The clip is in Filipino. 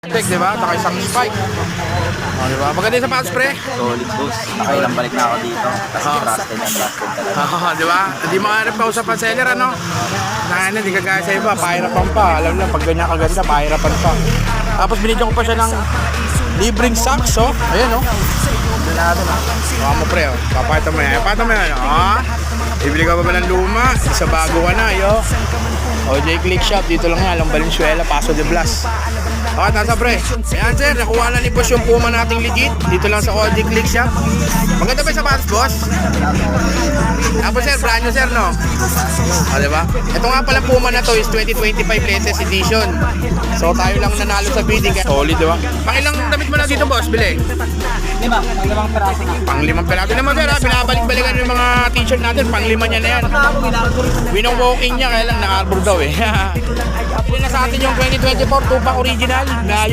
Di ba? Taka isang spike. Di ba? Maganda yung sapatos, pre. Solid boss. Nakailang balik na ako dito. Kasi trusted na trusted talaga. Di ba? Hindi makaharap pa usap ang seller, ano? Hindi kagaya sa iba, pahirapan pa. Alam lang, pag ganyan kaganda, pahirapan pa. Tapos binigyan ko pa siya ng libreng socks, oh. Ayan, oh. Baka mo, pre, oh. Papakita mo yan. Papakita mo yan, oh. Ibili ka pa ba ng luma? Isa bago ka na, yo. OJ Click Shop, dito lang nga, Long Valenzuela, Paso de Blas. Okay, nasa pre. Ayan sir, nakuha na ni boss yung Puma nating legit. Dito lang sa OJ Click Shop. Maganda ba yung sapatos, boss? Tapos sir, brand new sir, no? Diba? Ito nga pala Puma na to is 2025 latest edition. So tayo lang nanalo sa bidding. Solid, diba? Pangilang damit mo na dito, boss? Bili? Pang-limang peraso na. Pang-limang peraso naman sir, ha? Binabalik-balikan yung mga t-shirt natin. Pang-lima niya na yan. Winong-walking niya, kaya lang na-arbor daw eh. Pili na sa atin yung 2024 Tupac original na